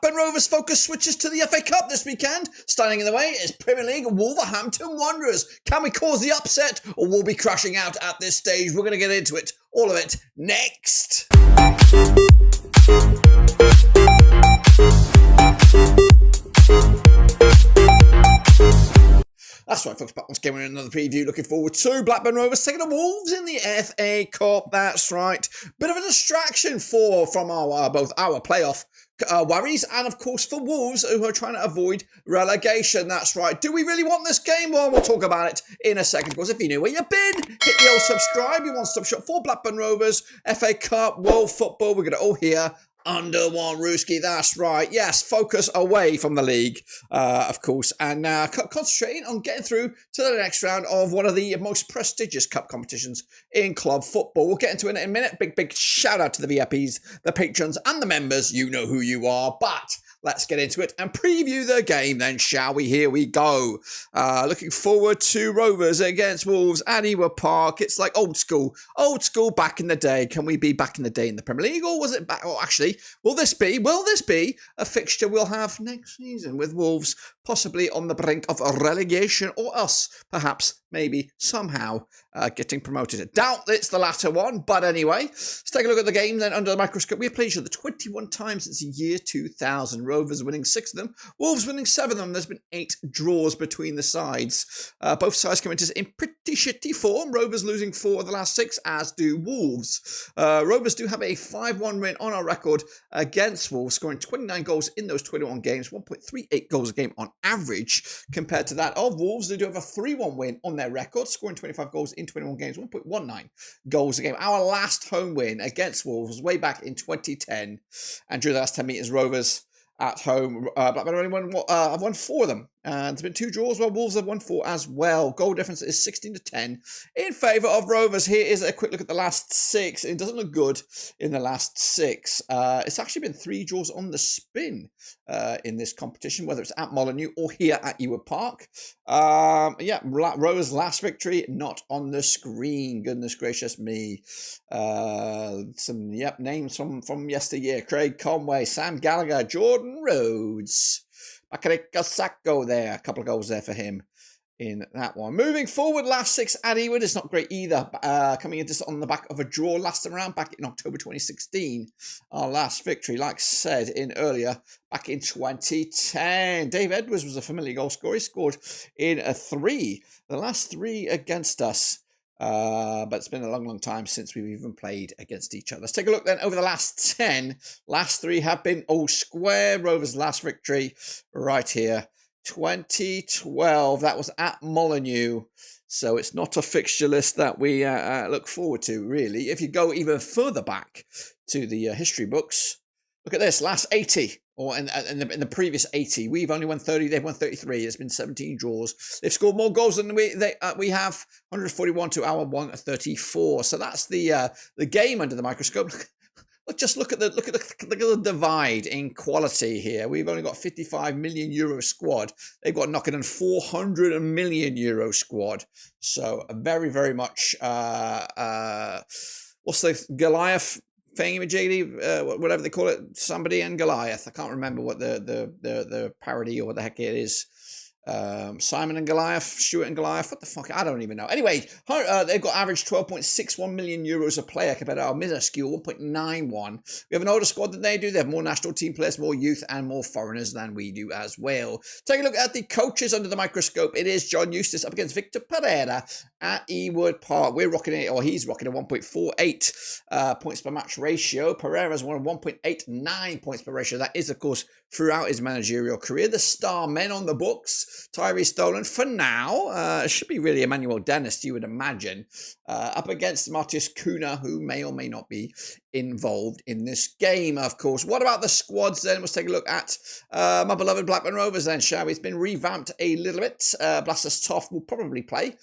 Blackburn Rovers focus switches to the FA Cup this weekend. Standing in the way is Premier League Wolverhampton Wanderers. Can we cause the upset or will we be crashing out at this stage? We're going to get into it, all of it, next. That's right, folks. Back once again with another preview. Looking forward to Blackburn Rovers taking the Wolves in the FA Cup. That's right. Bit of a distraction from our both our playoff worries and, of course, for Wolves who are trying to avoid relegation. That's right. Do we really want this game? Well, we'll talk about it in a second. Of course, if you knew where you've been, hit the old subscribe. Your one-stop shop for Blackburn Rovers, FA Cup, World Football. We're going to all hear under one Rooski, that's right. Yes, focus away from the league, of course, and concentrating on getting through to the next round of one of the most prestigious cup competitions in club football. We'll get into it in a minute. Big shout out to the VIPs, the patrons, and the members. You know who you are, but let's get into it and preview the game then, shall we? Here we go. Looking forward to Rovers against Wolves at Ewood Park. It's like old school back in the day. Can we be back in the day in the Premier League, or was it back? Oh, actually, will this be a fixture we'll have next season with Wolves possibly on the brink of a relegation, or us perhaps maybe somehow getting promoted? I doubt it's the latter one, but anyway, let's take a look at the game then under the microscope. We have played each other 21 times since the year 2000. Rovers winning 6 of them, Wolves winning 7 of them. There's been 8 draws between the sides. Both sides come into in pretty shitty form. Rovers losing 4 of the last 6, as do Wolves. Rovers do have a 5-1 win on our record against Wolves, scoring 29 goals in those 21 games, 1.38 goals a game on average, compared to that of Wolves. They do have a 3-1 win on their record, scoring 25 goals in 21 games, 1.19 goals a game. Our last home win against Wolves was way back in 2010, and during the last 10 metres, Rovers at home, Blackburn only won 4 of them. And there's been 2 draws, while Wolves have won 4 as well. Goal difference is 16-10 in favour of Rovers. Here is a quick look at the last 6. It doesn't look good in the last 6. It's actually been 3 draws on the spin in this competition, whether it's at Molineux or here at Ewood Park. Rovers' last victory not on the screen. Goodness gracious me. Some names from yesteryear: Craig Conway, Sam Gallagher, Jordan Rhodes, Bakary Sacco there. A couple of goals there for him in that one. Moving forward, last 6 at Ewood is not great either. Coming into on the back of a draw last time around back in October 2016. Our last victory, like I said in earlier, back in 2010. Dave Edwards was a familiar goal scorer. He scored in a 3. The last 3 against us. But it's been a long time since we've even played against each other. Let's take a look then over the last 10. Last 3 have been all square. Rovers' last victory right here, 2012. That was at Molineux. So it's not a fixture list that we look forward to, really. If you go even further back to the history books, look at this, last 80. Or in the previous 80, we've only won 30. They've won 33. It's been 17 draws. They've scored more goals than we have, 141 to our 134. So that's the game under the microscope. Just look at the divide in quality here. We've only got 55 million euro squad. They've got knocking on 400 million euro squad. So very, very much what's the Goliath thingy-majiggy, whatever they call it, somebody and Goliath. I can't remember what the parody or what the heck it is. Simon and Goliath, Stuart and Goliath, what the fuck, I don't even know. Anyway, they've got average 12.61 million euros a player compared to our minuscule 1.91. We have an older squad than they do. They have more national team players, more youth, and more foreigners than we do as well. Take a look at the coaches under the microscope. It is John Eustace up against Victor Pereira at Ewood Park. We're rocking it, or he's rocking a 1.48 points per match ratio. Pereira's won 1.89 points per ratio. That is, of course, throughout his managerial career. The star men on the books: Tyree Stolen for now. It should be really Emmanuel Dennis, you would imagine, up against Matthias Kuna, who may or may not be involved in this game, of course. What about the squads then? Let's take a look at my beloved Blackburn Rovers then, shall we? It's been revamped a little bit. Blastus Toff will probably play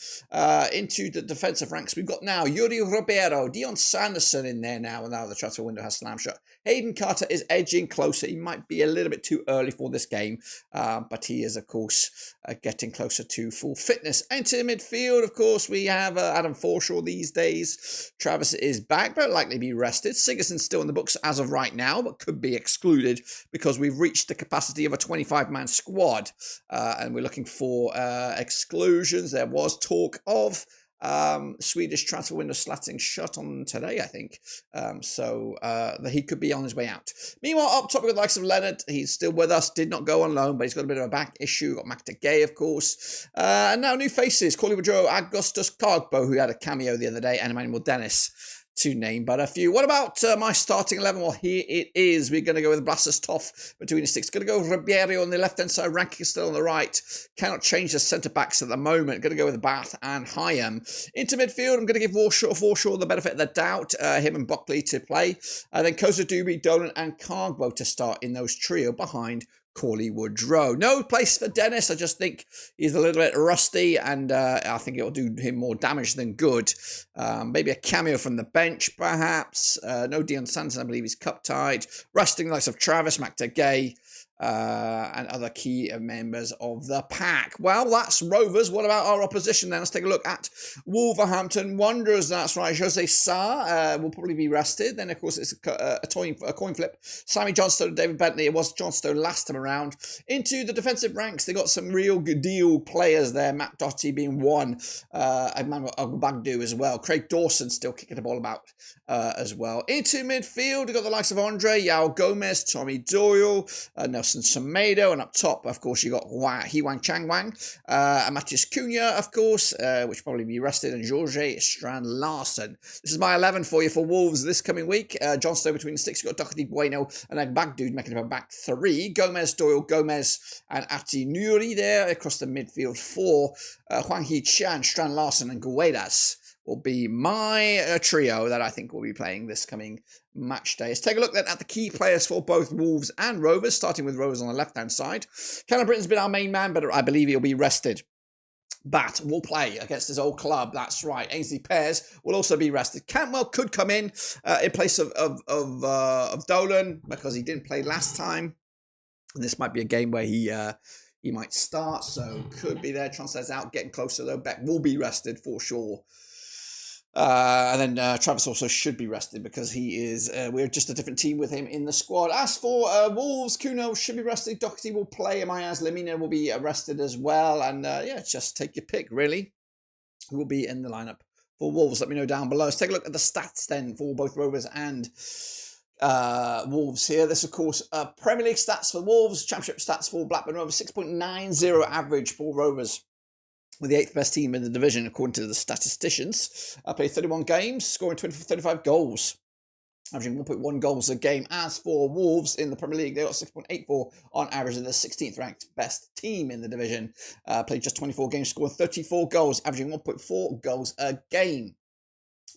into the defensive ranks. We've got now Yuri Ribeiro, Dion Sanderson in there now, and now the transfer window has slammed shut. Hayden Carter is edging closer. He might be a little bit too early for this game, but he is, of course, getting closer to full fitness. Into midfield, of course, we have Adam Forshaw these days. Travis is back, but likely be rested. Sigurdsson's still in the books as of right now, but could be excluded because we've reached the capacity of a 25-man squad. And we're looking for exclusions. There was talk of Swedish transfer window slatting shut on today, I think. So he could be on his way out. Meanwhile, up top with the likes of Leonard, he's still with us, did not go on loan, but he's got a bit of a back issue. Got Mac Gay, of course. And now new faces, Corley Woodrow, Augustus Cogbo, who had a cameo the other day, and Emmanuel Dennis, to name but a few. What about my starting 11? Well, here it is. We're going to go with Blastus Toff between the six. Going to go with Ribeiro on the left-hand side. Ranking is still on the right. Cannot change the centre-backs at the moment. Going to go with Bath and Hyam. Into midfield, I'm going to give Forshaw the benefit of the doubt. Him and Buckley to play. Then Koza Doobie, Dolan and Cargbo to start in those trio behind Corley Woodrow. No place for Dennis. I just think he's a little bit rusty, and I think it'll do him more damage than good. Maybe a cameo from the bench, perhaps. No Dion Sanson, I believe he's cup-tied. Resting the likes of Travis McTagay, and other key members of the pack. Well, that's Rovers. What about our opposition then? Let's take a look at Wolverhampton Wanderers. That's right. Jose Sarr will probably be rested. Then, of course, it's a coin flip. Sammy Johnstone and David Bentley. It was Johnstone last time around. Into the defensive ranks, they got some real good deal players there. Matt Doherty being one. Emmanuel Ogbagdu as well. Craig Dawson still kicking the ball about as well. Into midfield, we've got the likes of Andre, Yao Gomez, Tommy Doyle, Nelson Semedo, and up top, of course, you got Hiwang Changwang, and Matthias Cunha, of course, which probably be rested, and Jorge Strand Larsen. This is my 11 for you for Wolves this coming week. Johnstone between the sticks, you've got Doherty, Bueno, and Agbagdu making up a back three. Gomez, Doyle, Gomez, and Ati Nuri there across the midfield four. Huang Hee Chan, Strand Larsen, and Guedas will be my trio that I think will be playing this coming match day. Let's take a look then at the key players for both Wolves and Rovers, starting with Rovers on the left-hand side. Callum Britton's been our main man, but I believe he'll be rested. Bat will play against his old club. That's right. Ainsley Pears will also be rested. Cantwell could come in place of Dolan because he didn't play last time. And this might be a game where he might start, so could be there. Transfers out, getting closer though. Beck will be rested for sure. And then Travis also should be rested because he is, we're just a different team with him in the squad. As for Wolves, Kuno should be rested. Doherty will play. Amayaz Lamina will be arrested as well. And yeah, just take your pick, really. Who will be in the lineup for Wolves? Let me know down below. Let's take a look at the stats then for both Rovers and Wolves here. This, of course, Premier League stats for Wolves, Championship stats for Blackburn Rovers, 6.90 average for Rovers. With the 8th best team in the division, according to the statisticians. Played 31 games, scoring 35 goals. Averaging 1.1 goals a game. As for Wolves in the Premier League, they got 6.84 on average. They're the 16th ranked best team in the division. Played just 24 games, scored 34 goals, averaging 1.4 goals a game.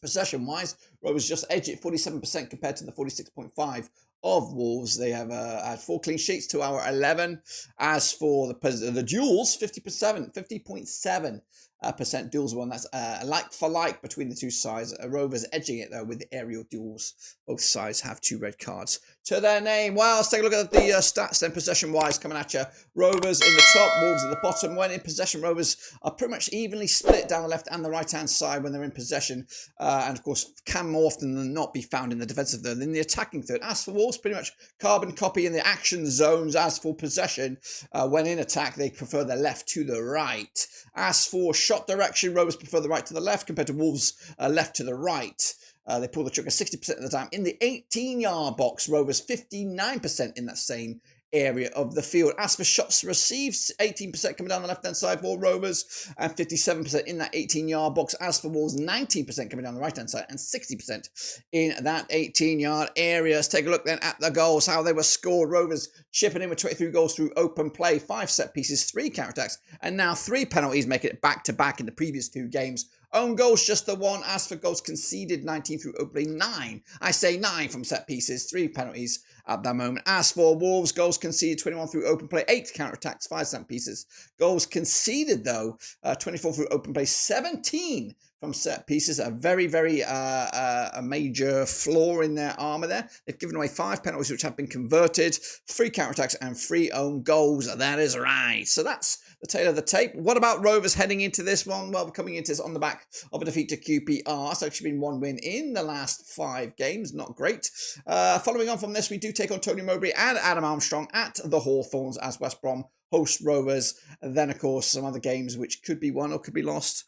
Possession-wise, Rovers just edge it 47% compared to the 46.5 of Wolves. They have had 4 clean sheets to our 11. As for the duels, 50.7% duels won. That's like for like between the two sides. Rovers edging it though with the aerial duels. Both sides have 2 red cards to their name. Well, let's take a look at the stats then, possession-wise, coming at you. Rovers in the top, Wolves at the bottom. When in possession, Rovers are pretty much evenly split down the left and the right-hand side when they're in possession. And of course, can more often than not be found in the defensive third than the attacking third. As for Wolves, pretty much carbon copy in the action zones. As for possession, when in attack, they prefer the left to the right. As for shot direction, Rovers prefer the right to the left compared to Wolves' left to the right. They pull the trigger 60% of the time in the 18-yard box. Rovers 59% in that same area of the field. As for shots received, 18% coming down the left-hand side for Rovers and 57% in that 18-yard box. As for Wolves, 19% coming down the right-hand side and 60% in that 18-yard area. Let's take a look then at the goals, how they were scored. Rovers chipping in with 23 goals through open play, 5 set pieces, 3 counter-attacks, and now 3 penalties, making it back-to-back in the previous 2 games. Own goals, just the 1. As for goals conceded, 19 through open play, 9. I say 9 from set pieces, 3 penalties at that moment. As for Wolves, goals conceded, 21 through open play, 8 counter-attacks, 5 set pieces. Goals conceded, though, 24 through open play, 17 from set pieces. A very, very a major flaw in their armour there. They've given away 5 penalties which have been converted, 3 counter-attacks and 3 own goals. That is right. So that's the tail of the tape. What about Rovers heading into this one? Well, we're coming into this on the back of a defeat to QPR. It's actually been 1 win in the last 5 games. Not great. Following on from this, we do take on Tony Mowbray and Adam Armstrong at the Hawthorns as West Brom host Rovers. And then, of course, some other games which could be won or could be lost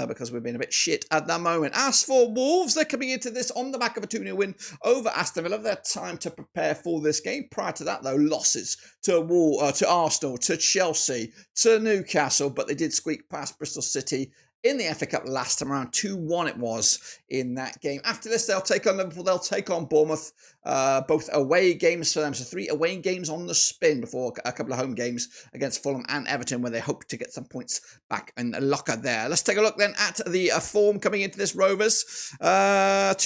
because we've been a bit shit at the moment. As for Wolves, they're coming into this on the back of a 2-0 win over Aston Villa. They've had time to prepare for this game. Prior to that, though, losses to Arsenal, to Chelsea, to Newcastle, but they did squeak past Bristol City in the FA Cup last time around. 2-1 it was in that game. After this, they'll take on Liverpool, they'll take on Bournemouth, both away games for them. So 3 away games on the spin before a couple of home games against Fulham and Everton, where they hope to get some points back in the locker there. Let's take a look then at the form coming into this Rovers. 2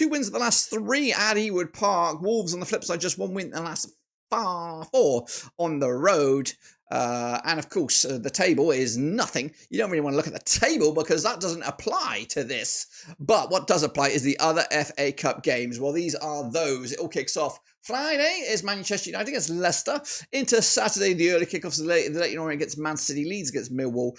wins of the last 3 at Ewood Park. Wolves on the flip side, just 1 win in the last 4 on the road. And of course, the table is nothing. You don't really want to look at the table because that doesn't apply to this. But what does apply is the other FA Cup games. Well, these are those. It all kicks off. Friday is Manchester United against Leicester. Into Saturday, the early kickoffs, the Leyton Orient against Man City, Leeds against Millwall.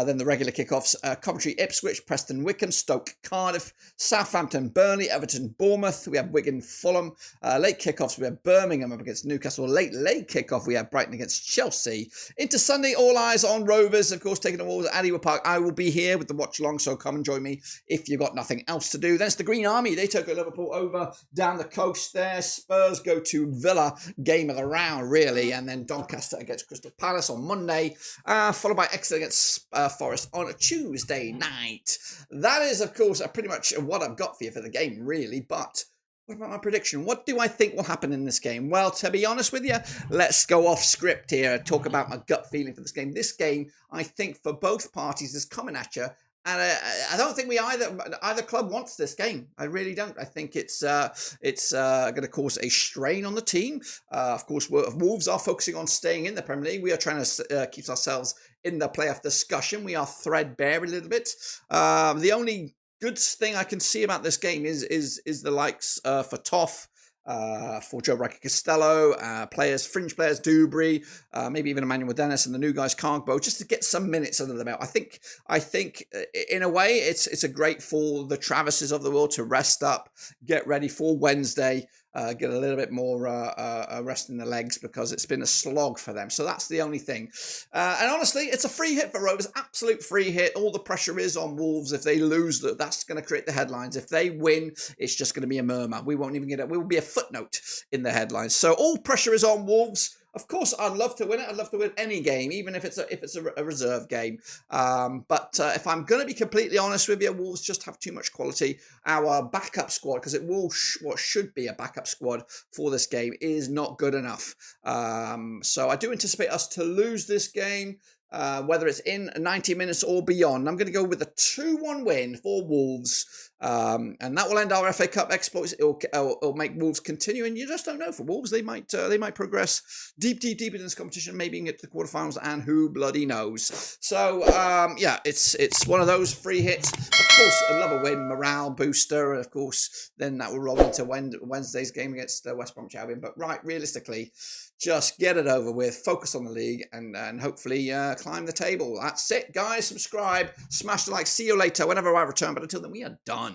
Then the regular kickoffs, Coventry, Ipswich, Preston, Wickham, Stoke, Cardiff, Southampton, Burnley, Everton, Bournemouth. We have Wigan, Fulham. Late kickoffs, we have Birmingham up against Newcastle. Late kickoff, we have Brighton against Chelsea. Into Sunday, all eyes on Rovers, of course, taking the Wolves at Ewood Park. I will be here with the watch along, so come and join me if you've got nothing else to do. Then it's the Green Army. They took Liverpool over down the coast there. Spurs go to Villa, game of the round, really. And then Doncaster against Crystal Palace on Monday, followed by Exeter against Forest on a Tuesday night. That is, of course, pretty much what I've got for you for the game, really. But what about my prediction? What do I think will happen in this game? Well, to be honest with you, let's go off script here and talk about my gut feeling for this game. This game, I think, for both parties is coming at you. And I don't think either club wants this game. I really don't. I think it's going to cause a strain on the team. Of course, Wolves are focusing on staying in the Premier League. We are trying to keep ourselves in the playoff discussion. We are threadbare a little bit. The only good thing I can see about this game is the likes for Toff, for Joe Costello, fringe players, Dewberry, maybe even Emmanuel Dennis and the new guys, Cargbo, just to get some minutes under the belt. I think in a way it's a great for the Travises of the world to rest up, get ready for Wednesday, get a little bit more rest in the legs because it's been a slog for them. So that's the only thing. And honestly, it's a free hit for Rovers, absolute free hit. All the pressure is on Wolves. If they lose, that's going to create the headlines. If they win, it's just going to be a murmur. We won't even get it. We will be a footnote in the headlines. So all pressure is on Wolves. Of course, I'd love to win it. I'd love to win any game, even if it's a reserve game. But if I'm going to be completely honest with you, Wolves just have too much quality. Our backup squad, because what should be a backup squad for this game, is not good enough. So I do anticipate us to lose this game, whether it's in 90 minutes or beyond. I'm going to go with a 2-1 win for Wolves. And that will end our FA Cup exploits. It'll make Wolves continue, and you just don't know. For Wolves, they might progress deep in this competition, maybe get to the quarterfinals, and who bloody knows. So yeah, it's one of those free hits. Of course, another win, morale booster, and of course, then that will roll into Wednesday's game against West Bromwich Albion. But realistically, just get it over with, focus on the league, and hopefully climb the table. That's it, guys. Subscribe, smash the like. See you later whenever I return. But until then, we are done.